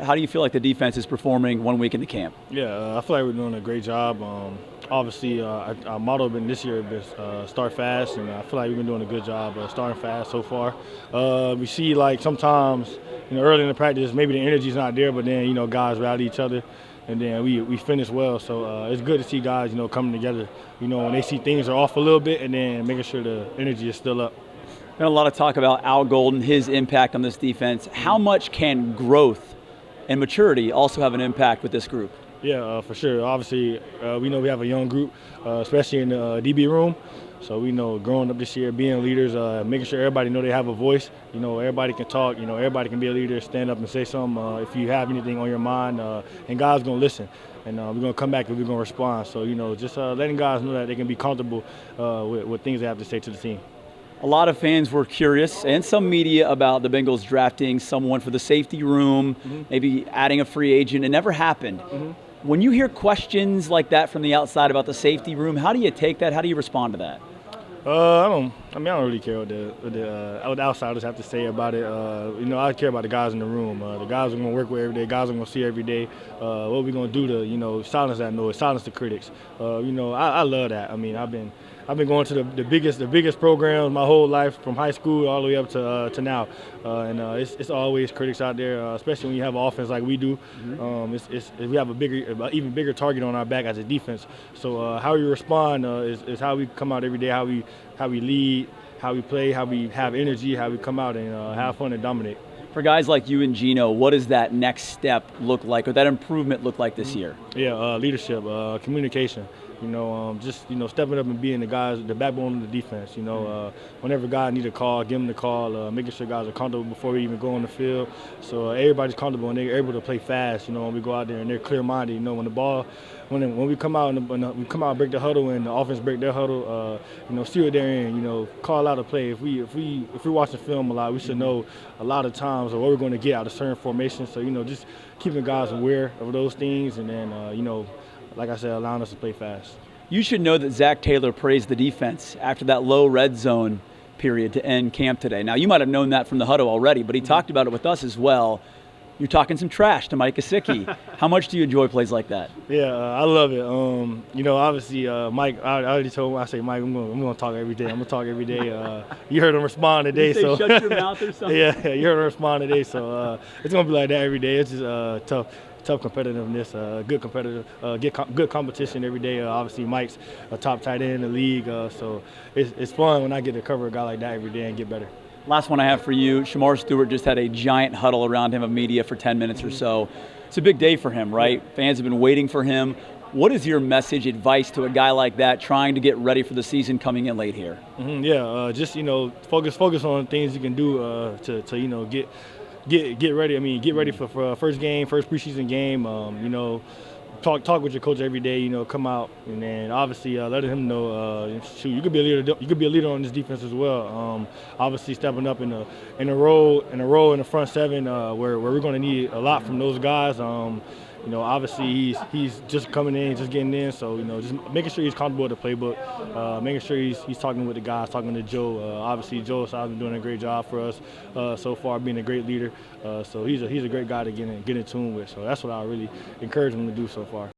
How do you feel like the defense is performing 1 week into camp? Yeah, I feel like we're doing a great job. Obviously, our motto been this year is start fast, and I feel like we've been doing a good job starting fast so far. We see like sometimes, early in the practice, maybe the energy's not there, but then guys rally each other, and then we finish well. So it's good to see guys coming together. When they see things are off a little bit, and then making sure the energy is still up. Been a lot of talk about Al Golden, his impact on this defense. How much can growth and maturity also have an impact with this group? Yeah, for sure. Obviously, we know we have a young group, especially in the DB room. So we know growing up this year, being leaders, making sure everybody know they have a voice. Everybody can talk. Everybody can be a leader, stand up and say something if you have anything on your mind. And guys gonna listen, and we're gonna come back and we're gonna respond. So just letting guys know that they can be comfortable with things they have to say to the team. A lot of fans were curious, and some media, about the Bengals drafting someone for the safety room, maybe adding a free agent. It never happened. When you hear questions like that from the outside about the safety room, how do you take that? How do you respond to that? I don't really care what the outsiders have to say about it. I care about the guys in the room. The guys we're gonna work with every day. Guys we're gonna see every day. What we're gonna do to silence that noise, silence the critics. I love that. I've been going to the biggest programs my whole life, from high school all the way up to now, and it's always critics out there, especially when you have an offense like we do. We have even bigger target on our back as a defense. So how we respond is how we come out every day, how we lead, how we play, how we have energy, how we come out and have fun and dominate. For guys like you and Gino, what does that next step look like, or that improvement look like this year? Yeah, leadership, communication. Just stepping up and being the backbone of the defense. Whenever guys need a call, give them the call. Making sure guys are comfortable before we even go on the field. So everybody's comfortable and they're able to play fast. When we go out there and they're clear-minded. When we come out and break the huddle and the offense break their huddle. See what they're in. Call out a play. If we're watching film a lot, we should know a lot of times what we're going to get out of certain formations. So just keeping guys aware of those things, and then like I said, allowing us to play fast. You should know that Zack Taylor praised the defense after that low red zone period to end camp today. Now, you might have known that from the huddle already, but he talked about it with us as well. You're talking some trash to Mike Gesicki. How much do you enjoy plays like that? Yeah, I love it. Obviously, Mike, I already told him, I say, Mike, I'm gonna talk every day. I'm gonna talk every day. You heard him respond today. Did you say shut your mouth or something? Yeah, you heard him respond today. So it's gonna be like that every day. It's just tough competitiveness, good competitive, good competition every day. Obviously, Mike's a top tight end in the league, so it's fun when I get to cover a guy like that every day and get better. Last one I have for you, Shamar Stewart just had a giant huddle around him of media for 10 minutes or so. It's a big day for him, right? Fans have been waiting for him. What is your message, advice to a guy like that trying to get ready for the season coming in late here? Just focus on things you can do to get ready. Get ready for first preseason game. Talk with your coach every day. Come out, and then obviously letting him know. You could be a leader. You could be a leader on this defense as well. Obviously stepping up in a role in the front seven where we're going to need a lot from those guys. Obviously he's just coming in, just getting in. So just making sure he's comfortable with the playbook, making sure he's talking with the guys, talking to Joe. Obviously Joe has been doing a great job for us so far, being a great leader. So he's a great guy to get in tune with. So that's what I really encourage him to do so far.